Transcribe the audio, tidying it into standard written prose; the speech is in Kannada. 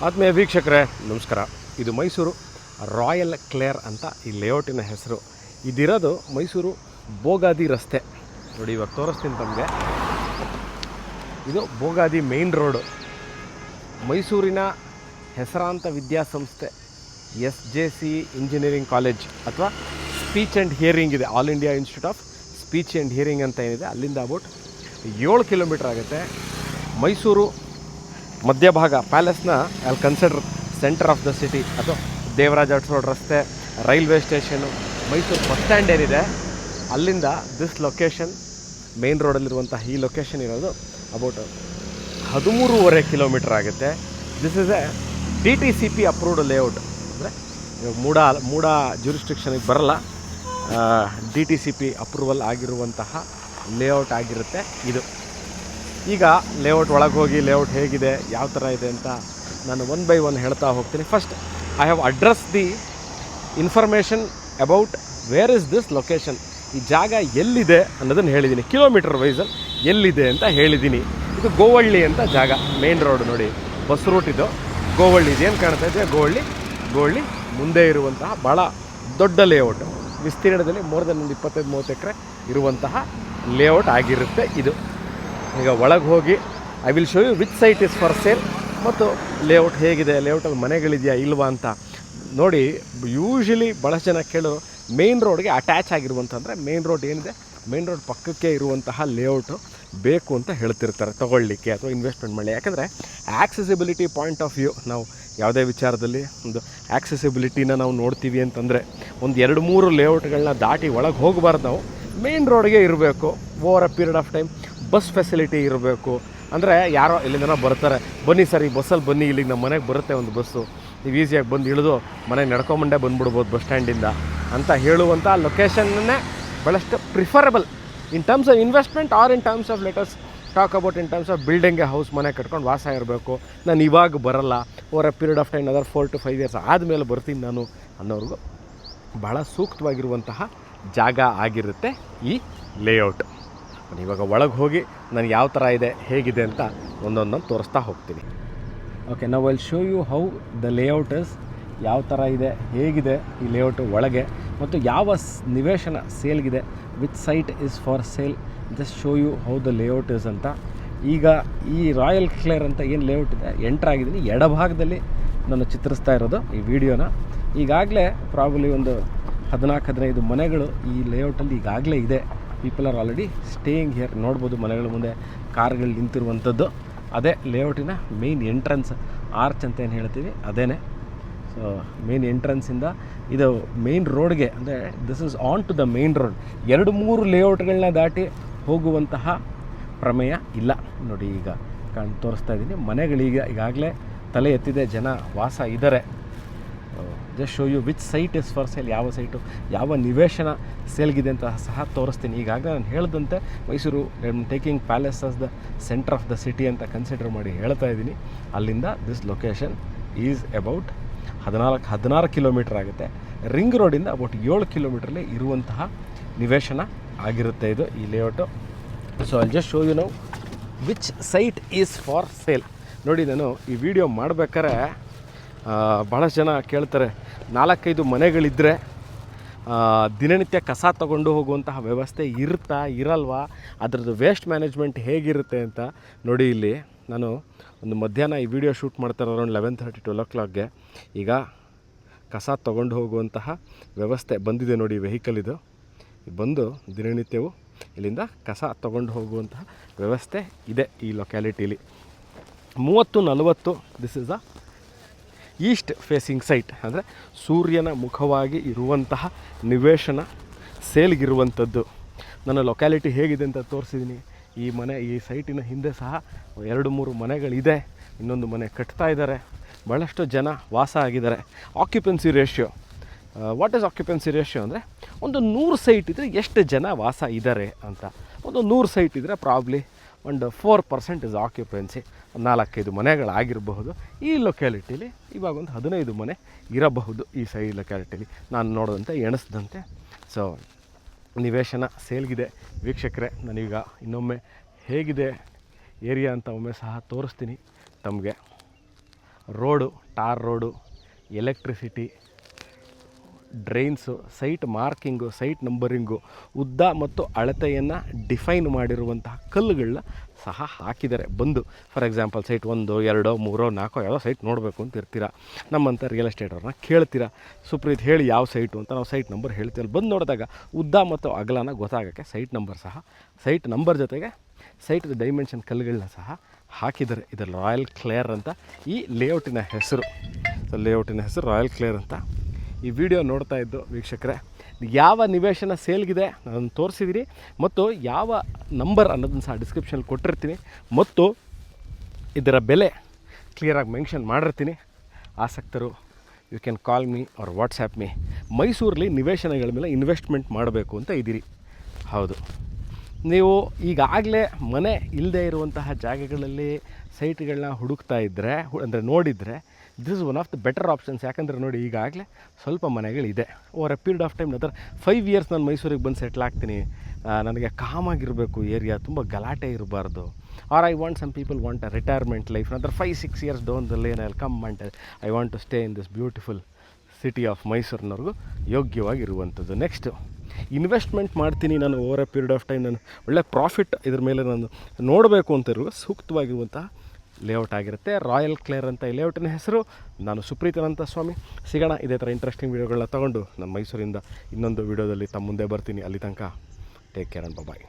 ಆತ್ಮೀಯ ವೀಕ್ಷಕರೇ ನಮಸ್ಕಾರ. ಇದು ಮೈಸೂರು ರಾಯಲ್ ಕ್ಲೇರ್ ಅಂತ ಈ ಲೇಔಟಿನ ಹೆಸರು. ಇದಿರೋದು ಮೈಸೂರು ಬೋಗಾದಿ ರಸ್ತೆ. ನೋಡಿ ಇವಾಗ ತೋರಿಸ್ತೀನಿ ತಮಗೆ. ಇದು ಬೋಗಾದಿ ಮೇನ್ ರೋಡು. ಮೈಸೂರಿನ ಹೆಸರಾಂತ ವಿದ್ಯಾಸಂಸ್ಥೆ SJC ಇಂಜಿನಿಯರಿಂಗ್ ಕಾಲೇಜ್ ಅಥವಾ ಸ್ಪೀಚ್ ಆ್ಯಂಡ್ ಹಿಯರಿಂಗ್ ಇದೆ, all India institute of speech and hearing ಅಂತ ಏನಿದೆ, ಅಲ್ಲಿಂದ ಅಬೌಟ್ 7 ಕಿಲೋಮೀಟ್ರ್ ಆಗುತ್ತೆ. ಮೈಸೂರು ಮಧ್ಯಭಾಗ ಪ್ಯಾಲೇಸ್ನ ಅಲ್ಲಿ consider centre of the city ಅಥವಾ ದೇವರಾಜ ಅರಸು ರೋಡ್ ರಸ್ತೆ, railway station, Mysuru bus stand ಏನಿದೆ ಅಲ್ಲಿಂದ ದಿಸ್ ಲೊಕೇಶನ್ ಮೇನ್ ರೋಡಲ್ಲಿರುವಂಥ ಈ ಲೊಕೇಶನ್ ಇರೋದು ಅಬೌಟ್ 13.5 ಕಿಲೋಮೀಟ್ರ್ ಆಗುತ್ತೆ. This is A DTCP approved layout. ಅಂದರೆ ಮೂಡ ಜ್ಯೂರಿಸ್ಟಿಕ್ಷನಿಗೆ ಬರಲ್ಲ, DTCP ಅಪ್ರೂವಲ್ ಆಗಿರುವಂತಹ ಲೇಔಟ್ ಆಗಿರುತ್ತೆ ಇದು. ಈಗ ಲೇಔಟ್ ಒಳಗೆ ಹೋಗಿ ಲೇಔಟ್ ಹೇಗಿದೆ, ಯಾವ ಥರ ಇದೆ ಅಂತ ನಾನು 1 by 1 ಹೇಳ್ತಾ ಹೋಗ್ತೀನಿ. First I have address the information about where is this location. ಈ ಜಾಗ ಎಲ್ಲಿದೆ ಅನ್ನೋದನ್ನು ಹೇಳಿದ್ದೀನಿ, ಕಿಲೋಮೀಟರ್ ವೈಸಲ್ಲಿ ಎಲ್ಲಿದೆ ಅಂತ ಹೇಳಿದ್ದೀನಿ. ಇದು ಗೋವಳ್ಳಿ ಅಂತ ಜಾಗ, ಮೇನ್ ರೋಡ್ ನೋಡಿ, ಬಸ್ ರೂಟ್ ಇದು. ಗೋವಳ್ಳಿ ಇದೇನು ಕಾಣ್ತಾ ಇದೆ, ಗೋವಳ್ಳಿ ಮುಂದೆ ಇರುವಂತಹ ಭಾಳ ದೊಡ್ಡ ಲೇಔಟ್, ವಿಸ್ತೀರ್ಣದಲ್ಲಿ ಮೋರ್ ದೆನ್ 25-30 ಎಕರೆ ಇರುವಂತಹ ಲೇಔಟ್ ಆಗಿರುತ್ತೆ ಇದು. ಈಗ ಒಳಗೆ ಹೋಗಿ I will show you which site is for sale ಮತ್ತು ಲೇಔಟ್ ಹೇಗಿದೆ, ಲೇಔಟಲ್ಲಿ ಮನೆಗಳಿದೆಯಾ ಇಲ್ವಾ ಅಂತ ನೋಡಿ. ಯೂಶ್ವಲಿ ಭಾಳಷ್ಟು ಜನ ಕೇಳೋರು ಮೇನ್ ರೋಡ್ಗೆ ಅಟ್ಯಾಚ್ ಆಗಿರುವಂತಂದರೆ ಮೇನ್ ರೋಡ್ ಏನಿದೆ, ಮೇನ್ ರೋಡ್ ಪಕ್ಕಕ್ಕೆ ಇರುವಂತಹ ಲೇಔಟು ಬೇಕು ಅಂತ ಹೇಳ್ತಿರ್ತಾರೆ ತೊಗೊಳ್ಳಿಕ್ಕೆ ಅಥವಾ ಇನ್ವೆಸ್ಟ್ಮೆಂಟ್ ಮಾಡಿ. ಯಾಕಂದರೆ ಆಕ್ಸೆಸಿಬಿಲಿಟಿ ಪಾಯಿಂಟ್ ಆಫ್ ವ್ಯೂ, ನಾವು ಯಾವುದೇ ವಿಚಾರದಲ್ಲಿ ಒಂದು ಆಕ್ಸೆಸಿಬಿಲಿಟಿನ ನಾವು ನೋಡ್ತೀವಿ ಅಂತಂದರೆ ಒಂದು 2-3 ಲೇಔಟ್ಗಳನ್ನ ದಾಟಿ ಒಳಗೆ ಹೋಗಬಾರ್ದು. ನಾವು ಮೇನ್ ರೋಡ್ಗೆ ಇರಬೇಕು. Over a period of time bus facility ಇರಬೇಕು. ಅಂದರೆ ಯಾರೋ ಇಲ್ಲಿಂದ ಬರ್ತಾರೆ, ಬನ್ನಿ ಸರ್ ಈ ಬಸ್ಸಲ್ಲಿ ಬನ್ನಿ, ಇಲ್ಲಿಗೆ ನಮ್ಮ ಮನೆಗೆ ಬರುತ್ತೆ ಒಂದು ಬಸ್ಸು, ನೀವು ಈಸಿಯಾಗಿ ಬಂದು ಇಳಿದು ಮನೆಗೆ ನಡ್ಕೊಂಬಂಡೆ ಬಂದುಬಿಡ್ಬೋದು ಬಸ್ ಸ್ಟ್ಯಾಂಡಿಂದ ಅಂತ ಹೇಳುವಂಥ ಲೊಕೇಶನ್ನೇ ಭಾಳಷ್ಟು preferable in terms of investment or in terms of let's talk about in terms of building a house, ಮನೆ ಕಟ್ಕೊಂಡು ವಾಸ ಇರಬೇಕು. ನಾನು ಇವಾಗ ಬರಲ್ಲ, over a period of time other 4 to 5 years ಆದಮೇಲೆ ಬರ್ತೀನಿ ನಾನು ಅನ್ನೋರಿಗೂ ಭಾಳ ಸೂಕ್ತವಾಗಿರುವಂತಹ ಜಾಗ ಆಗಿರುತ್ತೆ ಈ ಲೇಔಟ್. ಇವಾಗ ಒಳಗೆ ಹೋಗಿ ನಾನು ಯಾವ ಥರ ಇದೆ ಹೇಗಿದೆ ಅಂತ ಒಂದೊಂದನ್ನು ತೋರಿಸ್ತಾ ಹೋಗ್ತೀನಿ. ಓಕೆ, ನಾವು will show you how the layout is, ಯಾವ ಥರ ಇದೆ ಹೇಗಿದೆ ಈ ಲೇಔಟು ಒಳಗೆ, ಮತ್ತು ಯಾವ ನಿವೇಶನ ಸೇಲ್ಗಿದೆ, which site is for sale, just show you how the layout is ಅಂತ. ಈಗ ಈ ರಾಯಲ್ ಕ್ಲೇರ್ ಅಂತ ಏನು ಲೇಔಟ್ ಇದೆ ಎಂಟ್ರ್ ಆಗಿದ್ದೀನಿ, ಎಡಭಾಗದಲ್ಲಿ ನಾನು ಚಿತ್ರಿಸ್ತಾ ಇರೋದು ಈ ವಿಡಿಯೋನ. ಈಗಾಗಲೇ ಪ್ರಾಬಲಿ ಒಂದು 14-15 ಮನೆಗಳು ಈ ಲೇಔಟಲ್ಲಿ ಈಗಾಗಲೇ ಇದೆ. People are already staying here. ನೋಡ್ಬೋದು ಮನೆಗಳ ಮುಂದೆ ಕಾರ್ಗಳು ನಿಂತಿರುವಂಥದ್ದು. ಅದೇ ಲೇಔಟಿನ ಮೇನ್ ಎಂಟ್ರೆನ್ಸ್, ಆರ್ಚ್ ಅಂತ ಏನು ಹೇಳ್ತೀವಿ ಅದೇನೆ. ಸೊ ಮೇನ್ ಎಂಟ್ರೆನ್ಸಿಂದ ಇದು ಮೇನ್ ರೋಡ್ಗೆ, ಅಂದರೆ this is on to the main road. 2-3 ಲೇಔಟ್ಗಳನ್ನ ದಾಟಿ ಹೋಗುವಂತಹ ಪ್ರಮೇಯ ಇಲ್ಲ. ನೋಡಿ ಈಗ ತೋರಿಸ್ತಾ ಇದ್ದೀನಿ ಮನೆಗಳೀಗ ಈಗಾಗಲೇ ತಲೆ ಎತ್ತಿದೆ, ಜನ ವಾಸ ಇದ್ದಾರೆ. Just show you which site is for sale, ಯಾವ ಸೈಟು ಯಾವ ನಿವೇಶನ ಸೇಲ್ಗಿದೆ ಅಂತ ಸಹ ತೋರಿಸ್ತೀನಿ. ಈಗಾಗಲೇ ನಾನು ಹೇಳಿದಂತೆ Mysuru taking palace as the centre of the city ಅಂತ ಕನ್ಸಿಡರ್ ಮಾಡಿ ಹೇಳ್ತಾ ಇದ್ದೀನಿ. ಅಲ್ಲಿಂದ this location is about 16 kilometre ಆಗುತ್ತೆ. ರಿಂಗ್ ರೋಡಿಂದ ಅಬೌಟ್ 7 ಕಿಲೋಮೀಟ್ರಲ್ಲಿ ಇರುವಂತಹ ನಿವೇಶನ ಆಗಿರುತ್ತೆ ಇದು ಈ layout. So I just show you now which site is for sale. ನೋಡಿ, ನಾನು ಈ ವಿಡಿಯೋ ಮಾಡಬೇಕಾದ್ರೆ ಭಾಳಷ್ಟು ಜನ ಕೇಳ್ತಾರೆ, 4-5 ಮನೆಗಳಿದ್ದರೆ ದಿನನಿತ್ಯ ಕಸ ತಗೊಂಡು ಹೋಗುವಂತಹ ವ್ಯವಸ್ಥೆ ಇರಲ್ವಾ, ಅದರದ್ದು ವೇಸ್ಟ್ ಮ್ಯಾನೇಜ್ಮೆಂಟ್ ಹೇಗಿರುತ್ತೆ ಅಂತ. ನೋಡಿ, ಇಲ್ಲಿ ನಾನು ಒಂದು ಮಧ್ಯಾಹ್ನ ಈ ವಿಡಿಯೋ ಶೂಟ್ ಮಾಡ್ತಾರೆ ಅರೌಂಡ್ 11:30 12 o'clockಗೆ. ಈಗ ಕಸ ತಗೊಂಡು ಹೋಗುವಂತಹ ವ್ಯವಸ್ಥೆ ಬಂದಿದೆ ನೋಡಿ, ವೆಹಿಕಲ್ ಇದು ಬಂದು ದಿನನಿತ್ಯವು ಇಲ್ಲಿಂದ ಕಸ ತಗೊಂಡು ಹೋಗುವಂತಹ ವ್ಯವಸ್ಥೆ ಇದೆ ಈ ಲೊಕ್ಯಾಲಿಟೀಲಿ. 30-40 this is a East facing site, ಅಂದರೆ ಸೂರ್ಯನ ಮುಖವಾಗಿ ಇರುವಂತಹ ನಿವೇಶನ ಸೇಲ್ಗಿರುವಂಥದ್ದು. ನಾನು ಲೊಕ್ಯಾಲಿಟಿ ಹೇಗಿದೆ ಅಂತ ತೋರಿಸಿದ್ದೀನಿ. ಈ ಸೈಟಿನ ಹಿಂದೆ ಸಹ 2-3 ಮನೆಗಳಿದೆ, ಇನ್ನೊಂದು ಮನೆ ಕಟ್ತಾ ಇದ್ದಾರೆ, ಭಾಳಷ್ಟು ಜನ ವಾಸ ಆಗಿದ್ದಾರೆ. Occupancy ratio, what is occupancy ratio ಅಂದರೆ ಒಂದು 100 ಸೈಟ್ ಇದ್ದರೆ ಎಷ್ಟು ಜನ ವಾಸ ಇದ್ದಾರೆ ಅಂತ. ಒಂದು 100 ಸೈಟ್ ಇದ್ದರೆ ಪ್ರಾಬ್ಲಿ ಒಂದು 4% ಇಸ್ ಆಕ್ಯುಪೆನ್ಸಿ. 4-5 ಮನೆಗಳಾಗಿರಬಹುದು ಈ ಲೊಕ್ಯಾಲಿಟೀಲಿ. ಇವಾಗ ಒಂದು 15 ಮನೆ ಇರಬಹುದು ಈ ಲೊಕ್ಯಾಲಿಟೀಲಿ ನಾನು ನೋಡಿದಂತೆ, ಎಣಿಸಿದಂತೆ. ಸೊ ನಿವೇಶನ ಸೇಲ್ಗಿದೆ ವೀಕ್ಷಕರೇ. ನಾನೀಗ ಇನ್ನೊಮ್ಮೆ ಹೇಗಿದೆ ಏರಿಯಾ ಅಂತ ಒಮ್ಮೆ ಸಹ ತೋರಿಸ್ತೀನಿ ತಮಗೆ. Road, tar road, electricity, drains, site marking, site numbering, ಉದ್ದ ಮತ್ತು ಅಳತೆಯನ್ನು ಡಿಫೈನ್ ಮಾಡಿರುವಂತಹ ಕಲ್ಲುಗಳನ್ನ ಸಹ ಹಾಕಿದ್ದಾರೆ. ಬಂದು ಫಾರ್ ಎಕ್ಸಾಂಪಲ್ ಸೈಟ್ 1, 2, 3, 4 ಯಾವುದೋ ಸೈಟ್ ನೋಡಬೇಕು ಅಂತ ಇರ್ತೀರ, ನಮ್ಮಂಥ ರಿಯಲ್ ಎಸ್ಟೇಟ್ ಅವ್ರನ್ನ ಕೇಳ್ತೀರಾ, ಸುಪ್ರೀತ್ ಹೇಳಿ ಯಾವ ಸೈಟು ಅಂತ. ನಾವು ಸೈಟ್ ನಂಬರ್ ಹೇಳ್ತೀವಿ. ಅಲ್ಲಿ ಬಂದು ನೋಡಿದಾಗ ಉದ್ದ ಮತ್ತು ಅಗಲನ ಗೊತ್ತಾಗೋಕ್ಕೆ ಸೈಟ್ ನಂಬರ್ ಸಹ, ಸೈಟ್ ನಂಬರ್ ಜೊತೆಗೆ ಸೈಟ್ದು ಡೈಮೆನ್ಷನ್ ಕಲ್ಲುಗಳನ್ನ ಸಹ ಹಾಕಿದ್ದಾರೆ. ಇದು ರಾಯಲ್ ಕ್ಲೇರ್ ಅಂತ ಈ ಲೇಔಟಿನ ಹೆಸರು. ಲೇಔಟಿನ ಹೆಸರು ರಾಯಲ್ ಕ್ಲೇರ್ ಅಂತ. ಈ ವಿಡಿಯೋ ನೋಡ್ತಾ ಇದ್ದು ವೀಕ್ಷಕರೇ, ಯಾವ ನಿವೇಶನ ಸೇಲ್ಗಿದೆ ನಾನು ತೋರಿಸಿದ್ದೀನಿ ಮತ್ತು ಯಾವ ನಂಬರ್ ಅನ್ನೋದನ್ನು ಸಹ ಡಿಸ್ಕ್ರಿಪ್ಷನಲ್ಲಿ ಕೊಟ್ಟಿರ್ತೀನಿ ಮತ್ತು ಇದರ ಬೆಲೆ ಕ್ಲಿಯರಾಗಿ ಮೆನ್ಷನ್ ಮಾಡಿರ್ತೀನಿ. ಆಸಕ್ತರು you can call me or WhatsApp me. ಮೈಸೂರಲ್ಲಿ ನಿವೇಶನಗಳ ಮೇಲೆ ಇನ್ವೆಸ್ಟ್ಮೆಂಟ್ ಮಾಡಬೇಕು ಅಂತ ಇದ್ದೀರಿ, ಹೌದು, ನೀವು ಈಗಾಗಲೇ ಮನೆ ಇಲ್ಲದೆ ಇರುವಂತಹ ಜಾಗಗಳಲ್ಲಿ ಸೈಟ್ಗಳನ್ನ ಹುಡುಕ್ತಾ ಇದ್ದರೆ, ಅಂದರೆ ನೋಡಿದರೆ, this is one of the better options. ಯಾಕಂದರೆ ನೋಡಿ, ಈಗಾಗಲೇ ಸ್ವಲ್ಪ ಮನೆಗಳಿದೆ. Over a period of time, ಅದರ 5 ಇಯರ್ಸ್ ನಾನು ಮೈಸೂರಿಗೆ ಬಂದು ಸೆಟ್ಲ್ ಆಗ್ತೀನಿ, ನನಗೆ ಕಾಮಾಗಿರಬೇಕು, ಏರಿಯಾ ತುಂಬ ಗಲಾಟೆ ಇರಬಾರ್ದು, or I want, some people want a retirement life, ನಂತರ 5-6 years down the lane I will come and I want to stay in this beautiful city of ಮೈಸೂರಿನವ್ರಿಗೂ ಯೋಗ್ಯವಾಗಿರುವಂಥದ್ದು. ನೆಕ್ಸ್ಟು ಇನ್ವೆಸ್ಟ್ಮೆಂಟ್ ಮಾಡ್ತೀನಿ ನಾನು, over a period of time ನಾನು ಒಳ್ಳೆ ಪ್ರಾಫಿಟ್ ಇದ್ರ ಮೇಲೆ ನಾನು ನೋಡಬೇಕು ಅಂತ ಇರುವ ಸೂಕ್ತವಾಗಿರುವಂತಹ ಲೇಔಟ್ ಆಗಿರುತ್ತೆ. ರಾಯಲ್ ಕ್ಲೇರ್ ಅಂತ ಈ ಲೇಔಟಿನ ಹೆಸರು. ನಾನು ಸುಪ್ರೀತ್ ಅನಂತ ಸ್ವಾಮಿ. ಸಿಗೋಣ ಇದೇ ಥರ ಇಂಟ್ರೆಸ್ಟಿಂಗ್ ವೀಡಿಯೋಗಳನ್ನ ತೊಗೊಂಡು ನಾನು ಮೈಸೂರಿಂದ ಇನ್ನೊಂದು ವೀಡಿಯೋದಲ್ಲಿ ತಮ್ಮ ಮುಂದೆ ಬರ್ತೀನಿ. ಅಲ್ಲಿ ತನಕ ಟೇಕ್ ಕೇರ್ ಅಂಡ್ ಬಾಯ್.